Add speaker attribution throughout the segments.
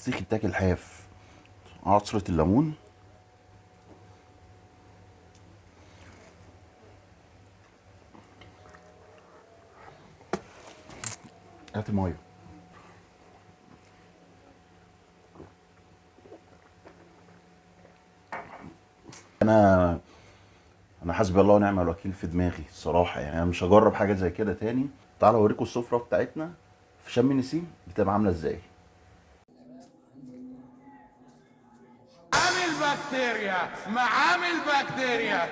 Speaker 1: الفسيخ يتاكل حاف. عصرة الليمون، هات الميه. انا انا حسبي الله ونعم الوكيل في دماغي الصراحه، يعني انا مش هجرب حاجه زي كده تاني. تعالوا اوريكم السفره بتاعتنا في شم النسيم بتبقى عامله ازاي.
Speaker 2: عامل بكتيريا معامل بكتيريا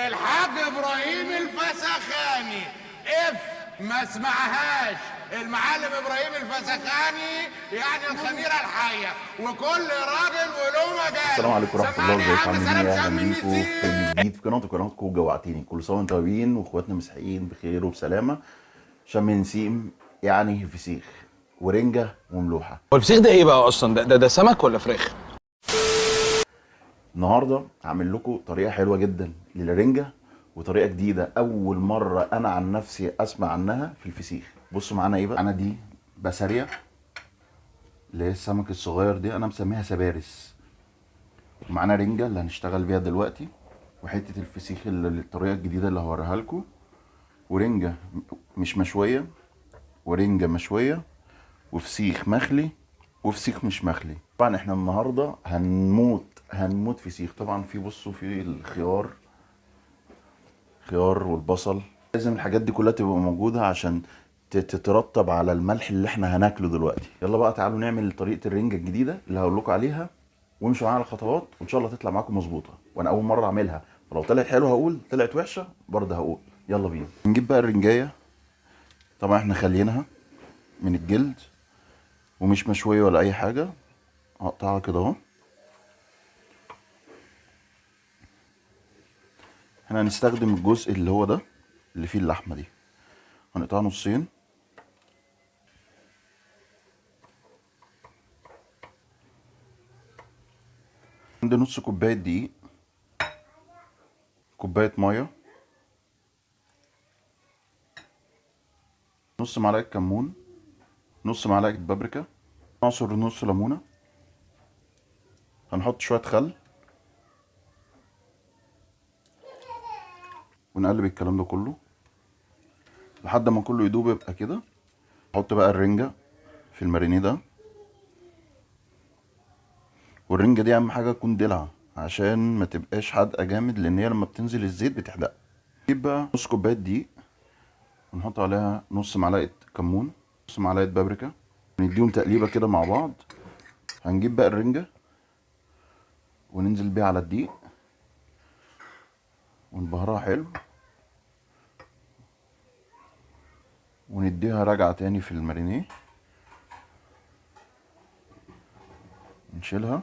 Speaker 2: الحاج ابراهيم الفسخاني اف ما اسمعهاش. المعلم ابراهيم الفسخاني يعني الخميره الحيه، وكل راجل وله مجاله.
Speaker 1: السلام عليكم ورحمه الله،
Speaker 2: سمعني يا
Speaker 1: ازيكم
Speaker 2: عم
Speaker 1: عاملين
Speaker 2: سلام
Speaker 1: ايه؟ اهلا
Speaker 2: شم
Speaker 1: بيكم في فيلم
Speaker 2: النسيم.
Speaker 1: جديد في قناتكم جوعتيني. كل سنه وانتم طيبين واخواتنا مسيحيين بخير وبسلامه. شم النسيم يعني فسيخ ورنجه وملوحه.
Speaker 3: هو الفسيخ ده ايه بقى اصلا؟ ده سمك ولا فراخ؟
Speaker 1: النهارده هعمل لكم طريقه حلوه جدا للرنجه، وطريقه جديده اول مره انا عن نفسي اسمع عنها في الفسيخ. بصوا معانا ايه بقى. انا دي بسارية اللي هي السمك الصغير دي، انا مسميها سبارس. ومعانا رنجه اللي هنشتغل بيها دلوقتي، وحته الفسيخ الطريقه الجديده اللي هوريها لكم، ورنجه مش مشويه، ورنجه مشويه، وفسيخ مخلي، وفسيخ مش مخلي. طبعا احنا النهارده هنموت فسيخ. طبعا في، بصوا، في الخيار، خيار والبصل. لازم الحاجات دي كلها تبقى موجوده عشان تترتب على الملح اللي احنا هناكله دلوقتي. يلا بقى تعالوا نعمل طريقه الرنجه الجديده اللي هقول لكم عليها، وامشوا معايا على الخطوات وان شاء الله تطلع معاكم مظبوطه. وانا اول مره اعملها، فلو طلعت حلوه هقول، طلعت وحشه برضه هقول. يلا بينا نجيب بقى الرنجايه. طبعا احنا خليناها من الجلد ومش مشويه ولا اي حاجه. هقطعها كده اهو. احنا هنستخدم الجزء اللي هو ده اللي فيه اللحمه دي، هنقطعها نصين. عندي نص كوبايه دقيق، كوبايه ميه، نص معلقه كمون، نص معلقه بابريكا، نعصر نص ليمونه، هنحط شويه خل، ونقلب الكلام ده كله لحد ما كله يدوب يبقى كده. نحط بقى الرنجه في المارينيه ده، والرنجه دي اهم حاجه تكون دلع عشان ما تبقاش حادقه جامد، لان هي لما بتنزل الزيت بتحدق. نجيب بقى نص كوبايه دقيق، ونحط عليها نص معلقه كمون، نص معلقه بابريكا، ونديهم تقليبه كده مع بعض. هنجيب بقى الرنجه وننزل بيها على الدقيق ونبهرها حلو، ونديها رجعه تاني في المارينيه. نشيلها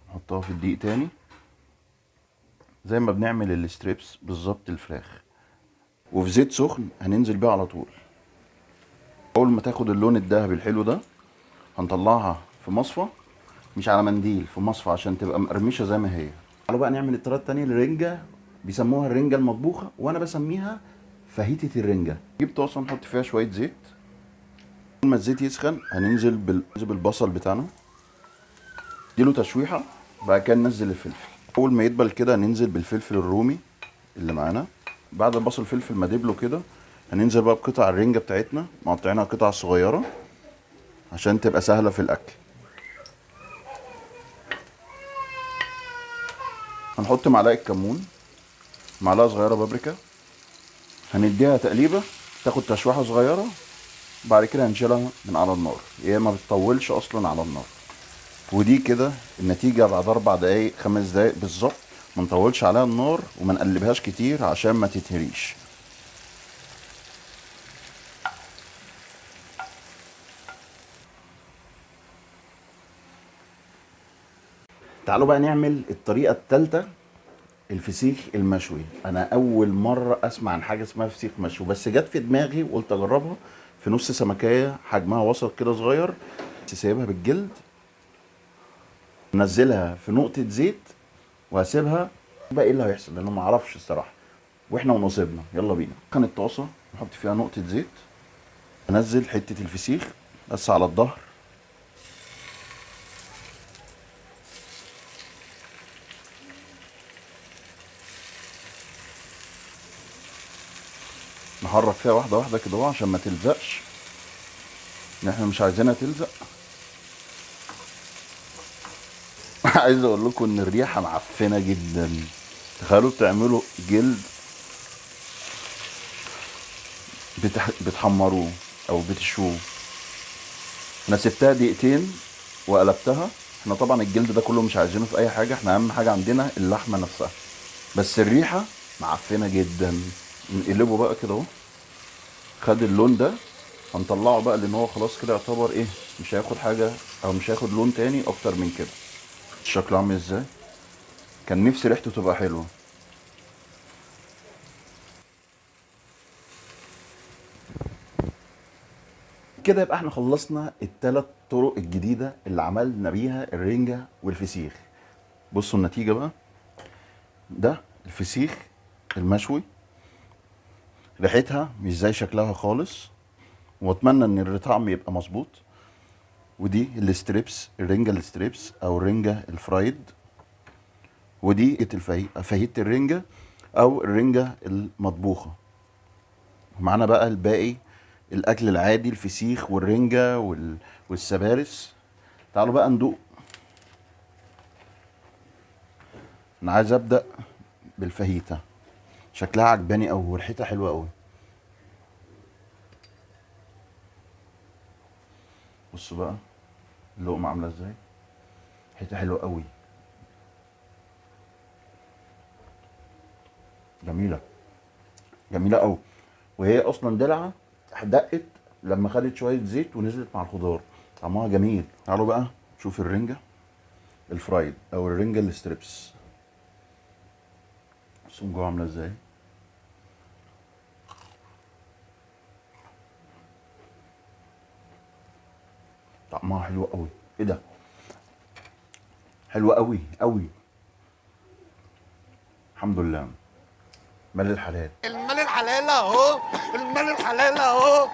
Speaker 1: نحطها في الدقيق تاني زي ما بنعمل الستريبس بالظبط الفراخ، وفي زيت سخن هننزل بيها على طول. اول ما تاخد اللون الذهبي الحلو ده هنطلعها في مصفى، مش على منديل، في مصفى عشان تبقى مقرمشه زي ما هي. تعالوا بقى نعمل الطريقه التانيه للرنجه، بيسموها الرنجه المطبوخه وانا بسميها فاهيتة الرنجه. نجيب طاسه نحط فيها شويه زيت. اول ما الزيت يسخن هننزل بالبصل بتاعنا، اديله تشويحه، بعد كده ننزل الفلفل. اول ما يدبل كده هننزل بالفلفل الرومي اللي معانا. بعد البصل الفلفل ما دبلوا كده هننزل بقى بقطع الرنجه بتاعتنا، مقطعينها قطع صغيره عشان تبقى سهله في الاكل. هنحط معلقه كمون، معلقه صغيره بابريكا، هنديها تقليبه تاخد تشويحه صغيره. بعد كده هنشيلها من على النار، هي ما بتطولش اصلا على النار. ودي كده النتيجه بعد 4 دقايق 5 دقايق بالظبط. ما نطولش عليها النار وما نقلبهاش كتير عشان ما تتهريش. تعالوا بقى نعمل الطريقه الثالثه، الفسيخ المشوي. انا اول مره اسمع عن حاجه اسمها فسيخ مشوي، بس جت في دماغي وقلت اجربها. في نص سمكيه حجمها وسط كده صغير، سايبها بالجلد، نزلها في نقطه زيت وهسيبها بقى. ايه اللي هيحصل؟ لانه ما اعرفش الصراحه. واحنا ونصيبنا. يلا بينا. كانت الطاسه نحط فيها نقطه زيت، انزل حته الفسيخ بس على الظهر نحرك فيها واحده واحده كده اهو عشان ما تلزقش، ان احنا مش عايزينها تلزق. عايز اقول لكم ان الريحه معفنه جدا. تخيلوا بتعملوا جلد بتحمروه او بتشوه. انا سبتها دقيقتين وقلبتها. احنا طبعا الجلد ده كله مش عايزينه في اي حاجه، احنا اهم حاجه عندنا اللحمه نفسها. بس الريحه معفنه جدا. نقلبه بقى كده اهو، خد اللون ده. هنطلعه بقى لان هو خلاص كده يعتبر ايه، مش هياخد حاجه او مش هياخد لون تاني اكتر من كده. الشكل عامل ازاي؟ كان نفسي ريحته تبقى حلوه. كده يبقى احنا خلصنا الثلاث طرق الجديده اللي عملنا بيها الرنجه والفسيخ. بصوا النتيجه بقى. ده الفسيخ المشوي، ريحتها مش زي شكلها خالص، واتمنى ان الطعم يبقى مظبوط. ودي الستريبس، الرنجه الستريبس او الرنجه الفرايد. ودي فاهيتا الرنجه او الرنجه المطبوخه. معانا بقى الباقي، الاكل العادي، الفسيخ والرنجه والسبارس. تعالوا بقى ندوق. انا عايز ابدا بالفاهيتا، شكلها عجباني قوي وريحتها حلوه قوي. بصوا بقى اللقمه عامله ازاي، ريحتها حلوه قوي، جميله جميله قوي. وهي اصلا دلعه دقت لما خدت شويه زيت ونزلت مع الخضار، طعمها جميل. تعالوا بقى نشوف الرنجه الفرايد او الرنجه الستريبس. بصوا من جوه عامله ازاي. طعمها حلو قوي. ايه ده، حلوه قوي قوي. الحمد لله، مال الحلال.
Speaker 2: المال الحلال اهو، المال الحلال اهو.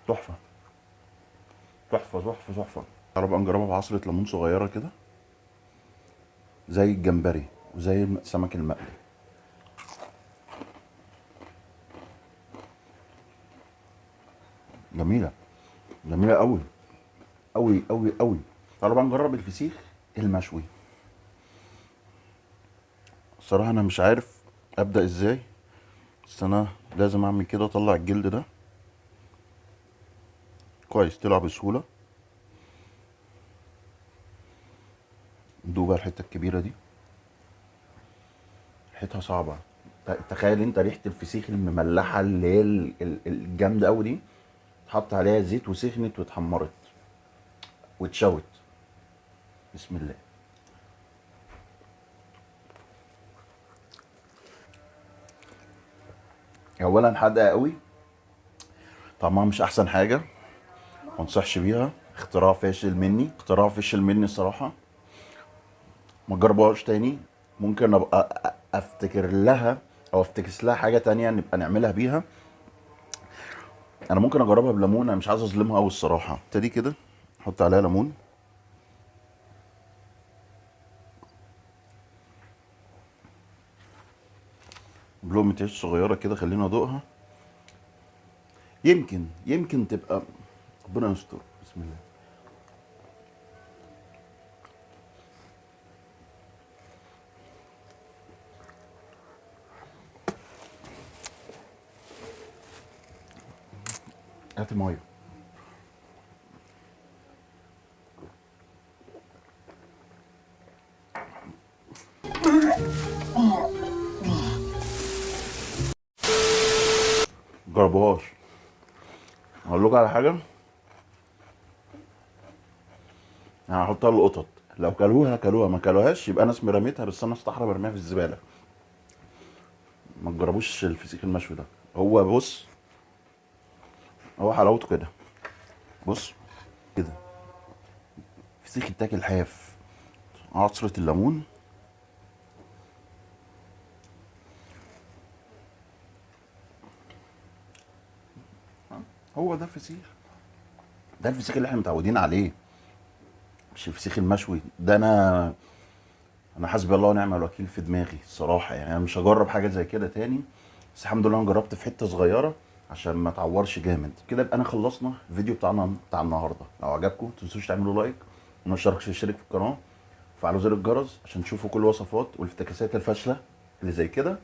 Speaker 1: تحفه تحفه تحفه تحفه. تعالوا بقى نجربها بعصره ليمون صغيره كده، زي الجمبري وزي السمك المقلي. جميله جميله قوي قوي قوي قوي. تعالوا بقى نجرب الفسيخ المشوي. الصراحه انا مش عارف ابدا ازاي، بس انا لازم اعمل كده. اطلع الجلد ده كويس، طلع بسهوله. ندوق بقى الحته الكبيره دي، ريحتها صعبه. تخيل انت ريحه الفسيخ المملحه اللي هي الجامده قوي دي، اتحط عليها زيت وسخنت واتحمرت واتشوت. بسم الله. اولا حادقه قوي، طعمها مش احسن حاجه، ما انصحش بيها. اختراع فاشل مني، اختراع فاشل مني الصراحه. ما تجربوهاش تاني. ممكن ابقى افتكر لها او افتكس لها حاجه تانية نبقى نعملها بيها. انا ممكن اجربها بليمون، انا مش عايز اظلمها قوي الصراحه. ابتدي كده احط عليها ليمون، بلقمه عيش صغيره كده، خلينا ادوقها. يمكن تبقى، ربنا يستر. بسم الله. هات ميه. جربوهاش. اقول لكم على حاجه، انا هحطها للقطط، لو كلوها كلوها، ما كلوهاش يبقى انا اسمي رميتها، بس انا استحرم ارميها في الزباله. ما تجربوش الفسيخ المشوي ده. هو بص، هو حلاوته كده. بص كده، فسيخ يتاكل حاف، عصرة الليمون. هو ده الفسيخ، ده الفسيخ اللي احنا متعودين عليه، مش الفسيخ المشوي ده. انا انا حسبي الله ونعم الوكيل في دماغي الصراحه، يعني انا مش هجرب حاجه زي كده تاني. بس الحمد لله انا جربت في حته صغيره عشان ما تعورش جامد كده. يبقى انا خلصنا الفيديو بتاعنا بتاع النهارده. لو عجبكم ما تنسوش تعملوا لايك وما تشترك في القناه، وفعلوا زر الجرس عشان تشوفوا كل الوصفات والافتكاسات الفاشله اللي زي كده.